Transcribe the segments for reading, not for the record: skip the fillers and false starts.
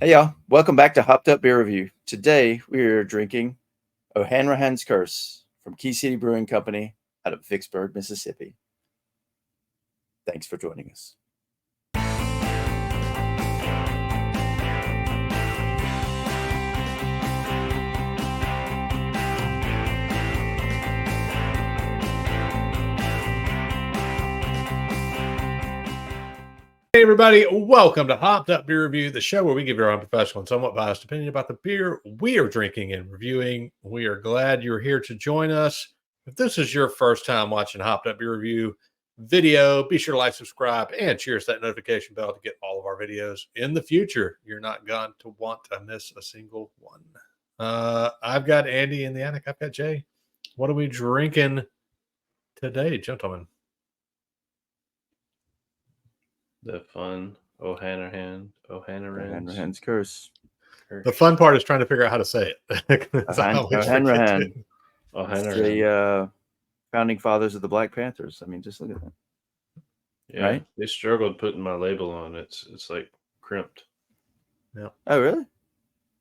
Hey y'all, welcome back to Hopped Up Beer Review. Today we are drinking O'Hanrahan's Curse from Key City Brewing Company out of Vicksburg, Mississippi. Thanks for joining us. Hey everybody, welcome to Hopped Up Beer Review, the show where we give your unprofessional and somewhat biased opinion about the beer we are drinking and reviewing. We are glad you're here to join us. If this is your first time watching Hopped Up Beer Review video, be sure to like, subscribe, and cheers that notification bell to get all of our videos in the future. You're not going to want to miss a single one. I've got Andy in the attic. I've got Jay. What are we drinking today, gentlemen? The fun O'Hanrahan's Curse. The fun part is trying to figure out how to say it. O'Hanrahan. The founding fathers of the Black Panthers. I mean, just look at that. Yeah, right? They struggled putting my label on. It's like crimped. Yeah. Oh, really?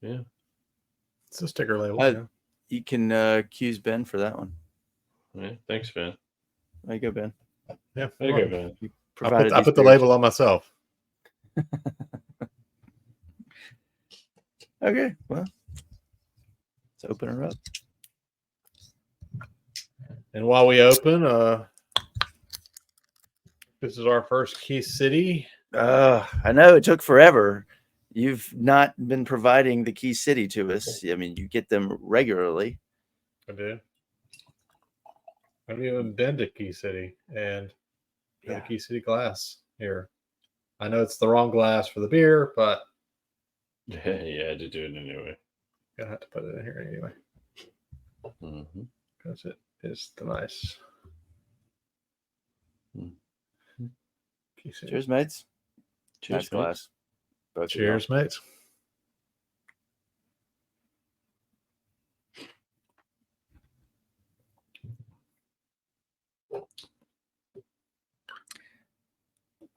Yeah. It's a sticker label. You can accuse Ben for that one. Yeah. Thanks, Ben. There you go, Ben. Yeah. There you go, Ben. I put the label on myself. Okay, well, let's open her up. And while we open, this is our first Key City. I know it took forever. You've not been providing the Key City to us. I mean, you get them regularly. I do. I've even been to Key City and got a Key City glass here. I know it's the wrong glass for the beer, but Yeah, I had to do it anyway. Gonna have to put it in here anyway. Because it is the nice. Cheers, mates. Cheers, nice glass. Both Cheers, mates.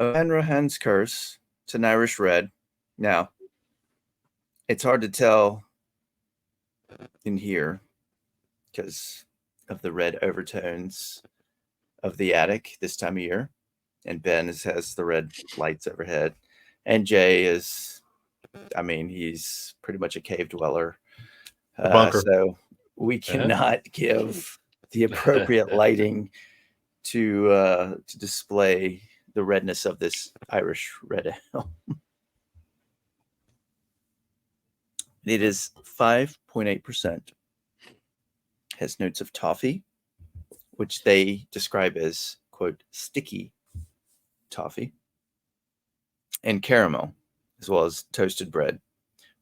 O'Hanrahan's Curse. It's an Irish red. Now, it's hard to tell in here because of the red overtones of the attic this time of year. And Ben has the red lights overhead. And Jay is, I mean, he's pretty much a cave dweller. So we cannot give the appropriate lighting to display the redness of this Irish red ale. It is 5.8%. Has notes of toffee, which they describe as, quote, sticky toffee, and caramel, as well as toasted bread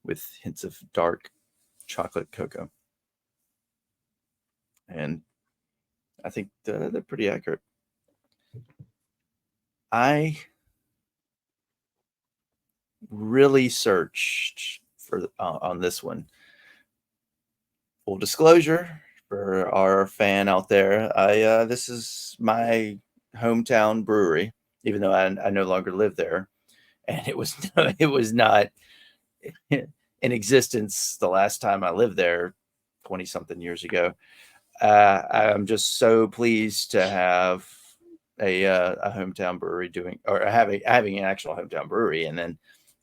with hints of dark chocolate cocoa. And I think they're pretty accurate. I really searched for on this one. Full disclosure for our fan out there, this is my hometown brewery, even though I no longer live there, and it was not in existence the last time I lived there 20-something years ago. I'm just so pleased to have a hometown brewery doing, or having an actual hometown brewery, and then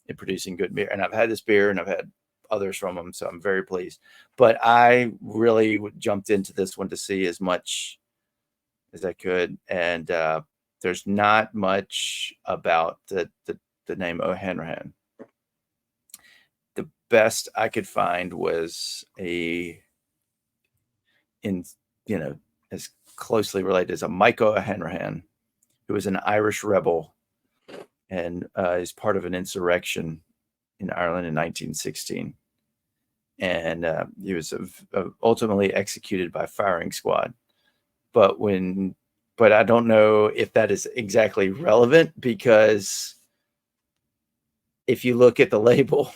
it producing good beer. And I've had this beer and I've had others from them, so I'm very pleased. But I really jumped into this one to see as much as I could, and there's not much about the name O'Hanrahan. The best I could find was as closely related as a Micah O'Hanrahan, who was an Irish rebel and is part of an insurrection in Ireland in 1916. And he was ultimately executed by firing squad. But I don't know if that is exactly relevant, because if you look at the label,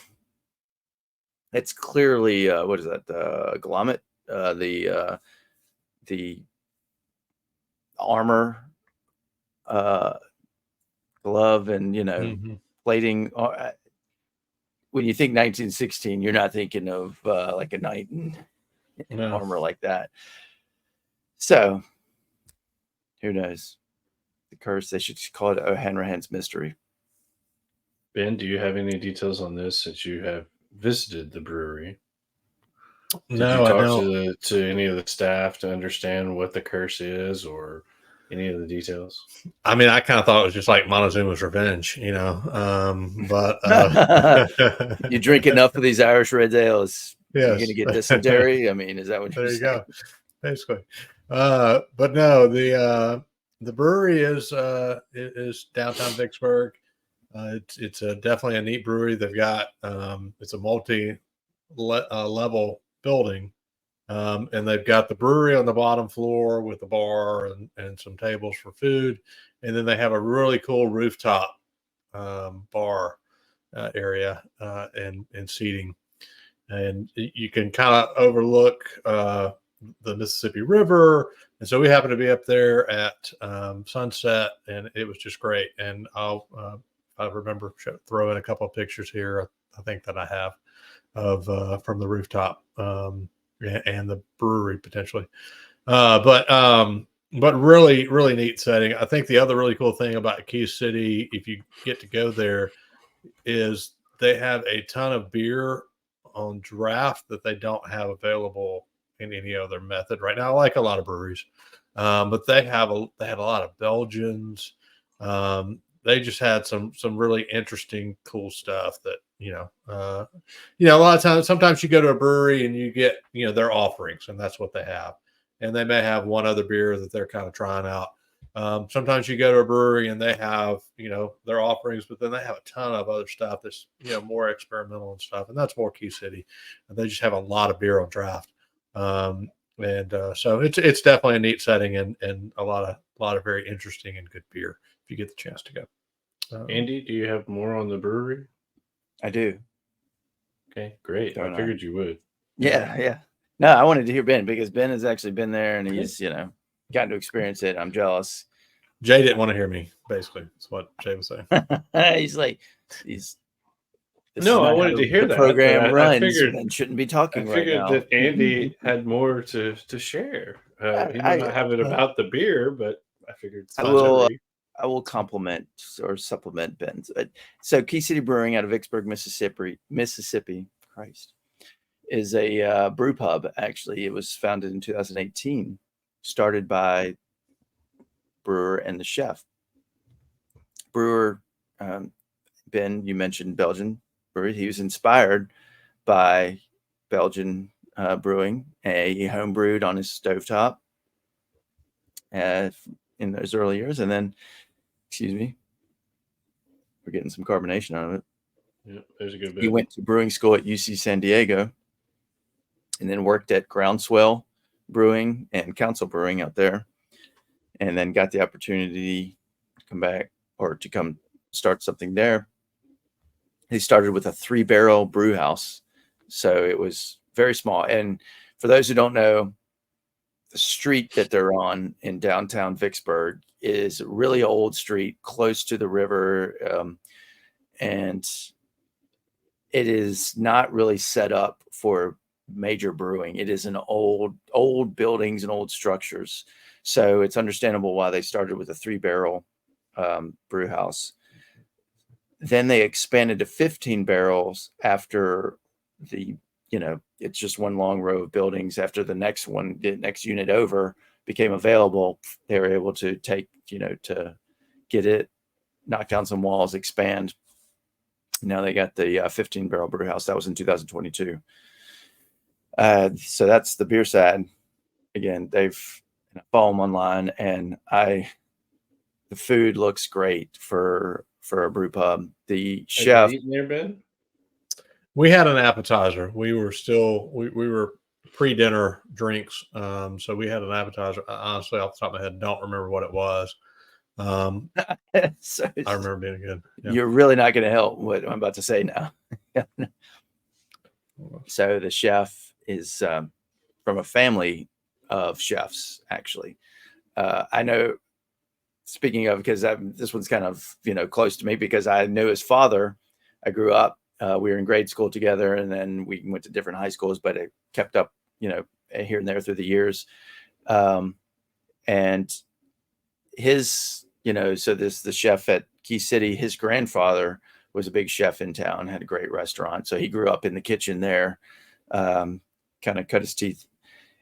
it's clearly what is that? The grommet, the armor, glove, and plating. when you think 1916, you're not thinking of like a knight in No. armor like that. So who knows? The curse. They should call it O'Hanrahan's mystery. Ben, do you have any details on this since you have visited the brewery? Did you No, I talk don't. to any of the staff to understand what the curse is or any of the details? I mean, I kind of thought it was just like Montezuma's revenge, but You drink enough of these Irish red ales, you're yes. going to get dysentery. I mean, is that what There you're you saying? go. Basically. But no, the brewery is downtown Vicksburg. It's definitely a neat brewery. They've got it's a level building, and they've got the brewery on the bottom floor with the bar and some tables for food, and then they have a really cool rooftop bar area and seating, and you can kind of overlook the Mississippi River. And so we happened to be up there at sunset, and it was just great. And I remember throwing a couple of pictures here. I think that I have of from the rooftop and the brewery potentially. But really, really neat setting. I think the other really cool thing about Key City, if you get to go there, is they have a ton of beer on draft that they don't have available in any other method right now. I like a lot of breweries, but they had a lot of Belgians. They just had some really interesting, cool stuff that a lot of times. Sometimes you go to a brewery and you get their offerings, and that's what they have, and they may have one other beer that they're kind of trying out. Sometimes you go to a brewery and they have, their offerings, but then they have a ton of other stuff that's, more experimental and stuff. And that's more Key City. And they just have a lot of beer on draft. So it's definitely a neat setting and a lot of very interesting and good beer if you get the chance to go. Andy, do you have more on the brewery? I do. Okay, great. Don't I figured you would. Yeah. No, I wanted to hear Ben because Ben has actually been there and he's, gotten to experience it. I'm jealous. Jay didn't want to hear me, basically. That's what Jay was saying. He's like, no, I wanted to hear the that. program runs. I figured and shouldn't be talking I right figured now. that Andy had more to share. He might not have it about the beer, but I figured I will compliment or supplement Ben's. So Key City Brewing out of Vicksburg, Mississippi, Christ, is a brew pub. Actually, it was founded in 2018, started by brewer and the chef. Brewer, Ben, you mentioned Belgian brewery. He was inspired by Belgian brewing. He homebrewed on his stovetop in those early years, and then, excuse me, we're getting some carbonation out of it. Yeah, there's a good bit. He went to brewing school at UC San Diego, and then worked at Groundswell Brewing and Council Brewing out there, and then got the opportunity to come back or to come start something there. He started with a 3-barrel brew house, so it was very small. And for those who don't know, the street that they're on in downtown Vicksburg is a really old street close to the river, and it is not really set up for major brewing. It is an old buildings and old structures, so it's understandable why they started with a 3-barrel brew house. Then they expanded to 15 barrels after it's just one long row of buildings. After the next unit over became available, they were able to take, to get it, knock down some walls, expand. Now they got the 15-barrel brew house. That was in 2022. So that's the beer side. Again, they've follow them online, and the food looks great for a brew pub. The chef. Have you eaten there, Ben? We had an appetizer. We were pre-dinner drinks. So we had an appetizer. Honestly, off the top of my head, don't remember what it was. So I remember being good. Yeah. You're really not going to help what I'm about to say now. So the chef is from a family of chefs, actually. I know, speaking of, because this one's kind of, close to me because I knew his father. I grew up we were in grade school together, and then we went to different high schools, but it kept up, here and there through the years. And his, so the chef at Key City, his grandfather was a big chef in town, had a great restaurant. So he grew up in the kitchen there, kind of cut his teeth.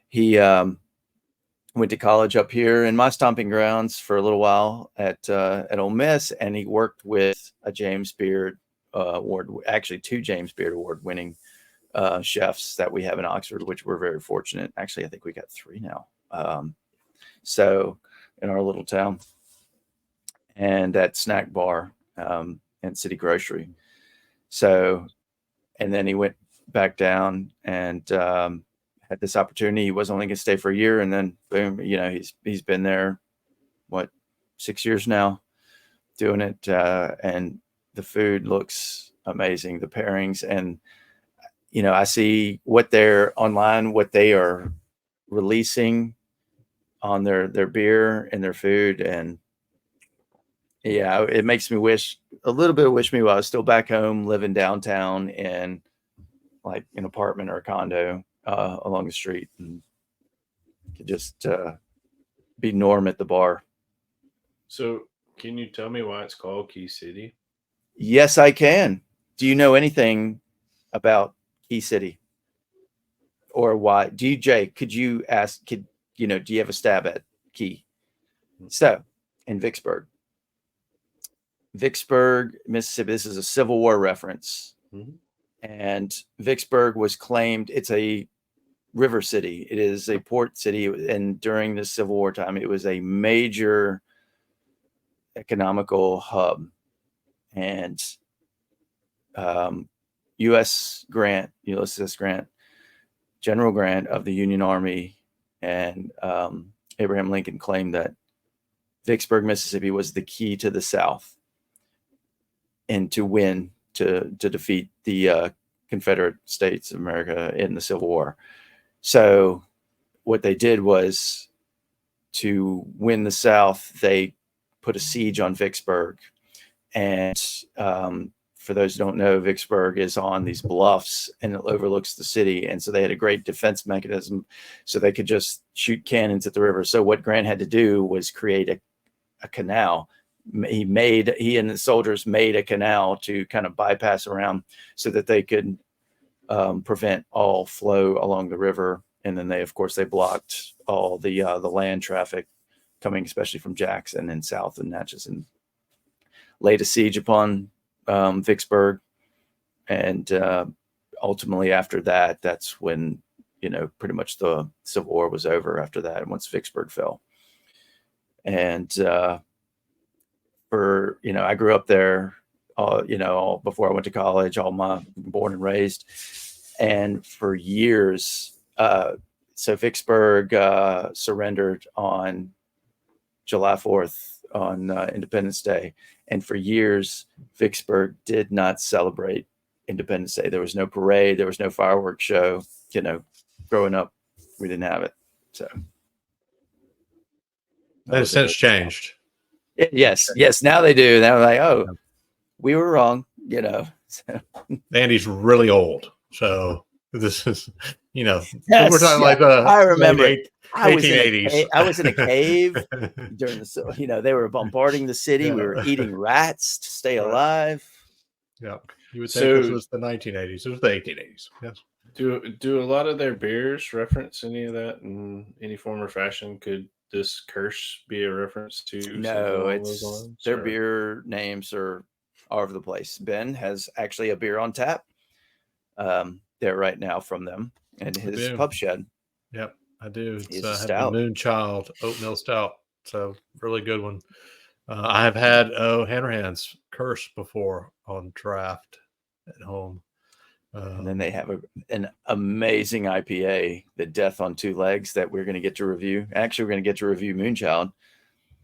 He went to college up here in my stomping grounds for a little while at Ole Miss, and he worked with a James Beard actually 2 James Beard Award winning chefs that we have in Oxford, which we're very fortunate. Actually, I think we got 3 now. So in our little town, and at Snack Bar and City Grocery. So, and then he went back down and had this opportunity. He was only going to stay for a year, and then boom, he's been there, 6 years now doing it. And the food looks amazing, the pairings. And, I see what they're online, what they are releasing on their beer and their food. And yeah, it makes me wish me while I was still back home living downtown in like an apartment or a condo along the street, and could just be Norm at the bar. So can you tell me why it's called Key City? Yes, I can. Do you know anything about Key City? Or why? DJ, could you ask, do you have a stab at Key? So in Vicksburg, Mississippi, this is a Civil War reference. Mm-hmm. And Vicksburg was claimed, it's a river city. It is a port city. And during the Civil War time, it was a major economical hub. And Ulysses Grant, General Grant of the Union Army, and Abraham Lincoln claimed that Vicksburg, Mississippi was the key to the South and to defeat the Confederate States of America in the Civil War. So what they did was, to win the South, they put a siege on Vicksburg. And for those who don't know, Vicksburg is on these bluffs and it overlooks the city. And so they had a great defense mechanism, so they could just shoot cannons at the river. So what Grant had to do was create a canal. He and the soldiers made a canal to kind of bypass around so that they could prevent all flow along the river. And then they blocked all the land traffic coming, especially from Jackson and south and Natchez, and laid a siege upon Vicksburg. And ultimately after that, that's when, pretty much the Civil War was over after that, once Vicksburg fell. And I grew up there, before I went to college, born and raised. And for years, so Vicksburg surrendered on July 4th on Independence Day. And for years, Vicksburg did not celebrate Independence Day. There was no parade. There was no fireworks show. Growing up, we didn't have it. So that has since changed. Yes. Now they do. Now they're like, oh, we were wrong. So. Andy's really old, so this is, yes, we're talking like the I remember 1880s. I was in a cave during the, they were bombarding the city. Yeah. We were eating rats to stay alive. Yeah, you would think this was the 1980s. It was the 1880s. Yes. Do a lot of their beers reference any of that in any form or fashion? Could this curse be a reference to? No, it's their beer names are all over the place. Ben has actually a beer on tap there right now from them and his pub shed. Yep, I do. It's the Moonchild Oatmeal Stout. So really good one. I have had Hanrahan's Curse before on draft at home. And then they have an amazing IPA, the Death on Two Legs, that we're going to get to review. Actually, we're going to get to review Moonchild.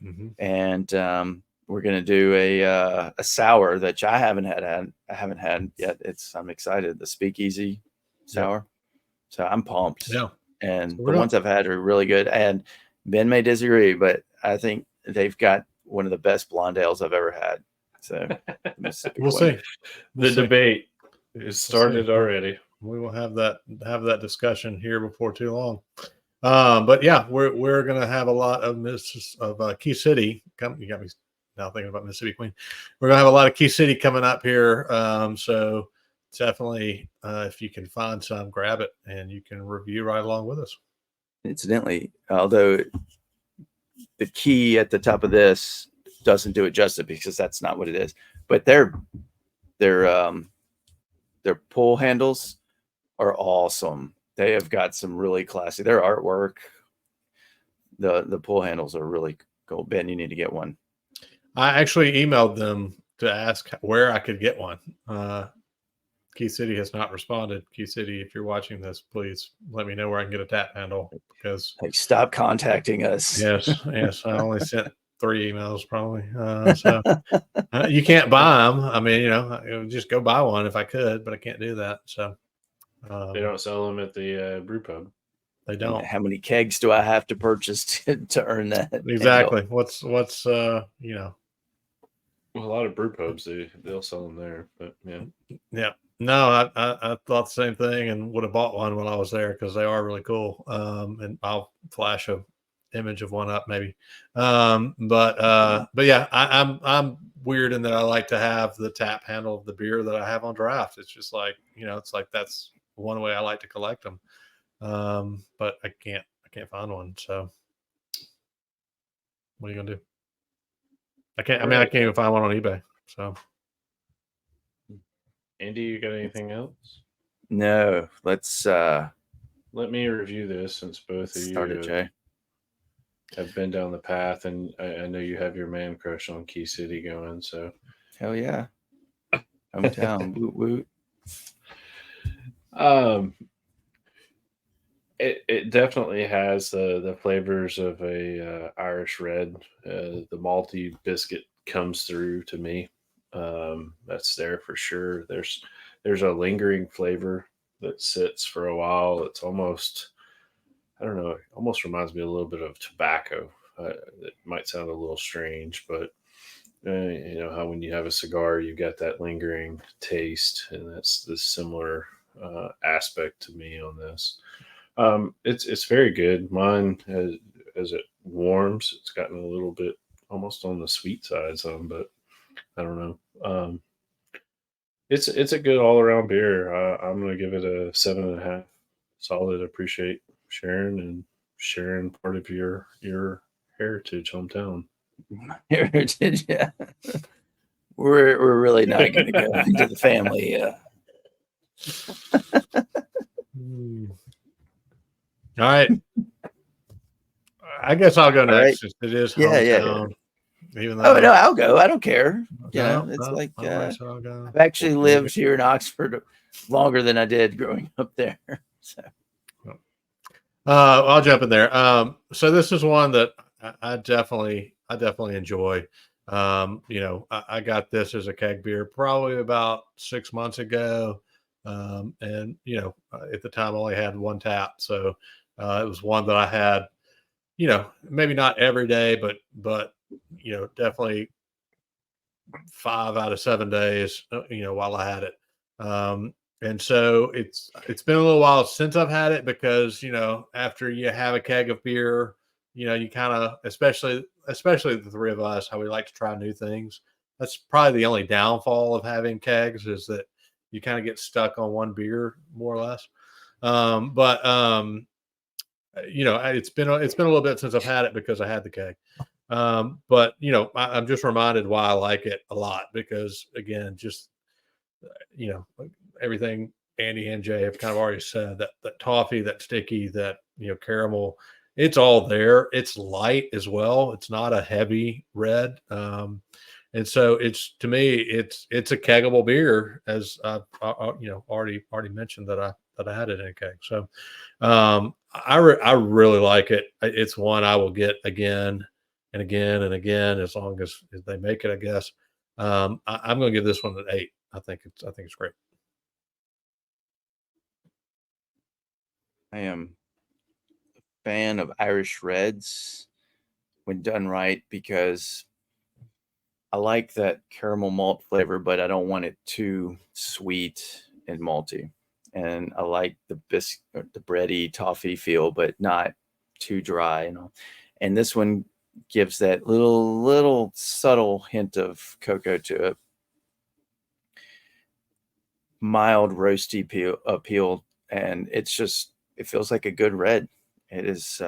Mm-hmm. And we're going to do a sour that I haven't had yet. I'm excited. The Speakeasy sour. Yep. So I'm pumped. Yeah. And the ones I've had are really good. And Ben may disagree, but I think they've got one of the best blonde ales I've ever had. So we'll see. The debate It started already. We will have that discussion here before too long. But yeah, we're gonna have a lot of Key City. You got me now thinking about Mississippi Queen. We're gonna have a lot of Key City coming up here. So definitely, if you can find some, grab it, and you can review right along with us. Incidentally, although the key at the top of this doesn't do it justice because that's not what it is, but their pull handles are awesome. They have got some really classy. Their artwork, the pull handles are really cool. Ben, you need to get one. I actually emailed them to ask where I could get one. Key City has not responded. Key City, if you're watching this, please let me know where I can get a tap handle, because stop contacting us. Yes, I only sent 3 emails probably. So you can't buy them. I mean, I would just go buy one if I could, but I can't do that. So they don't sell them at the brew pub. They don't. How many kegs do I have to purchase to earn that? Exactly. Handle? What's Well, a lot of brew pubs they'll sell them there, but yeah. No, I thought the same thing and would have bought one when I was there because they are really cool. And I'll flash a image of one up maybe. But yeah, I'm weird in that I like to have the tap handle of the beer that I have on draft. It's just like, it's like that's one way I like to collect them. But I can't find one. So what are you gonna do? I can't even find one on eBay. So Andy, you got anything else? No, let's let me review this since both of you have been down the path, and I know you have your man crush on Key City going. So hell yeah, hometown, woot woot. It definitely has the flavors of a Irish red. The malty biscuit comes through to me. That's there for sure. There's a lingering flavor that sits for a while. It's almost, I don't know, it almost reminds me a little bit of tobacco. It might sound a little strange, but how when you have a cigar, you get that lingering taste, and that's the similar aspect to me on this. It's very good. Mine, as it warms, it's gotten a little bit almost on the sweet side some, but I don't know. It's a good all around beer. I'm gonna give it a 7.5. Solid. Appreciate sharing part of your heritage, hometown. Heritage, yeah. We're really not gonna go into the family. All right. I guess I'll go next. Right. It is hometown. Yeah. Even though no, I'll go. I don't care. It's like I've actually lived here in Oxford longer than I did growing up there. So I'll jump in there. So this is one that I definitely enjoy. I got this as a keg beer probably about 6 months ago. And at the time I only had one tap. So it was one that I had, maybe not every day, but definitely 5 out of 7 days, while I had it. And so it's been a little while since I've had it because, after you have a keg of beer, you kind of, especially the three of us, how we like to try new things. That's probably the only downfall of having kegs is that you kind of get stuck on one beer more or less. It's been a little bit since I've had it because I had the keg. But I'm just reminded why I like it a lot because again, just everything Andy and Jay have kind of already said, that toffee, that sticky, that caramel, it's all there. It's light as well. It's not a heavy red. And so it's, to me, it's a keggable beer, as I've already mentioned that I had it in a keg. So I really like it. It's one I will get again and again and again as long as they make it, I guess. I'm going to give this one an 8. I think it's great. I am a fan of Irish reds when done right because I like that caramel malt flavor, but I don't want it too sweet and malty. And I like the bready toffee feel, but not too dry. And this one gives that little subtle hint of cocoa to it. Mild roasty appeal, and it feels like a good red. It is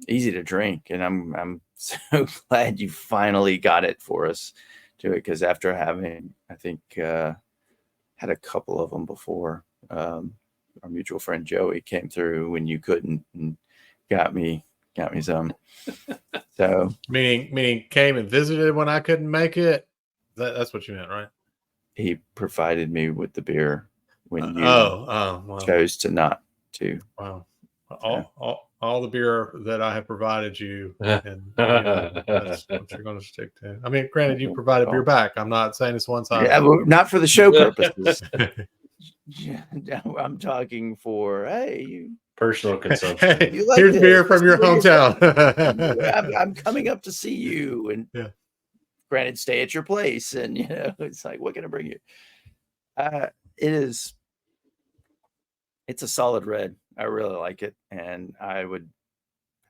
easy to drink, and I'm so glad you finally got it for us to it, because after having, I think, had a couple of them before, our mutual friend Joey came through when you couldn't and got me some. So meaning came and visited when I couldn't make it. That's what you meant, right? He provided me with the beer when you wow. chose to not to. Wow. All the beer that I have provided you, and that's what you're going to stick to. I mean, granted, you provided beer back. I'm not saying it's one sided. Yeah, not for the show purposes. I'm talking for personal consumption. Hey, here's beer from your hometown. I'm coming up to see you, and granted, stay at your place, and it's like, what can I bring you? It's a solid red. I really like it, and I would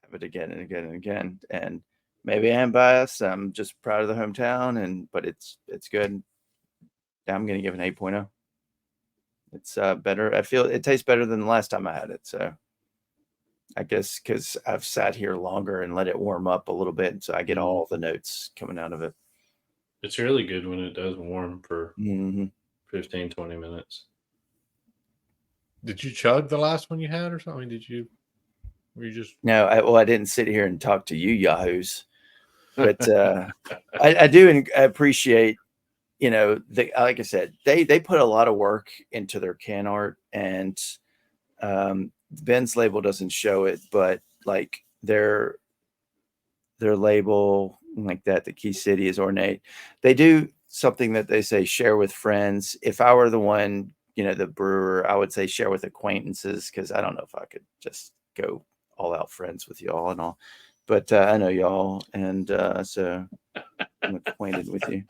have it again and again and again. And maybe I am biased. I'm just proud of the hometown, but it's good. I'm going to give it an 8.0. It's better. I feel it tastes better than the last time I had it. So I guess because I've sat here longer and let it warm up a little bit, so I get all the notes coming out of it. It's really good when it does warm for 15, 20 minutes. Did you chug the last one you had or something? Were you just... No, I didn't sit here and talk to you yahoos, but I do appreciate, like I said, they put a lot of work into their can art, and Ben's label doesn't show it, but like their label like that, the Key City is ornate. They do something that they say share with friends. If I were the one, the brewer, I would say share with acquaintances, because I don't know if I could just go all out friends with y'all and all, but I know y'all, and so I'm acquainted with you.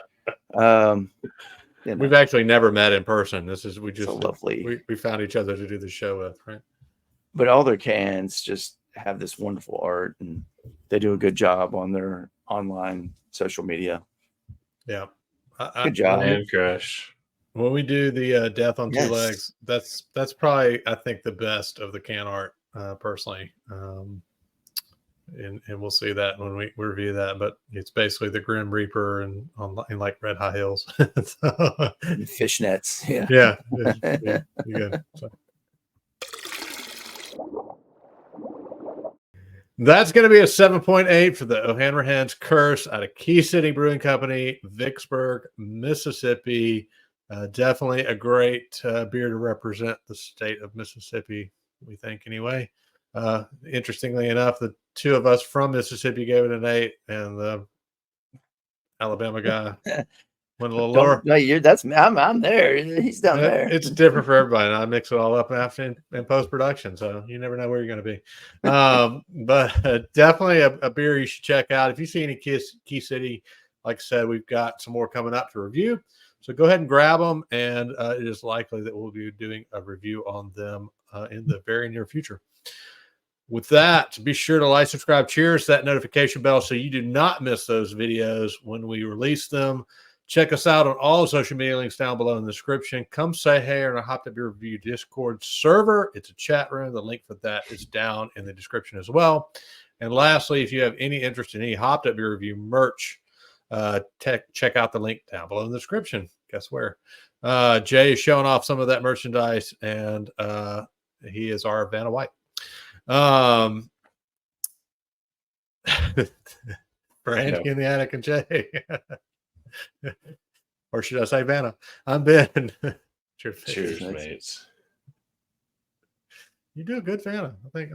We've actually never met in person. We just lovely. We found each other to do the show with, right? But all their cans just have this wonderful art, and they do a good job on their online social media. Yeah, good job. Man crush. When we do the Death on Two Legs, that's probably, I think, the best of the can art, personally. And we'll see that when we review that. But it's basically the Grim Reaper and like red high heels, fishnets. Yeah. Good. So. That's going to be a 7.8 for the O'Hanrahan's Curse out of Key City Brewing Company, Vicksburg, Mississippi. Definitely a great beer to represent the state of Mississippi, we think, anyway. Interestingly enough, the two of us from Mississippi gave it an 8, and the Alabama guy went a little lower. No, I'm there. He's down there. It's different for everybody, and I mix it all up after in post-production, so you never know where you're going to be. But definitely a beer you should check out. If you see any Key City, like I said, we've got some more coming up to review. So go ahead and grab them, and it is likely that we'll be doing a review on them in the very near future. With that, be sure to like, subscribe, cheers, that notification bell so you do not miss those videos when we release them. Check us out on all the social media links down below in the description. Come say hey on our Hopped Up Beer Review Discord server. It's a chat room. The link for that is down in the description as well. And lastly, if you have any interest in any Hopped Up Beer Review merch, check out the link down below in the description. Guess where? Jay is showing off some of that merchandise, and he is our Vanna White. Brand in the attic and Jay. Or should I say Vanna? I'm Ben. Cheers, mates. You do a good Vanna. I think,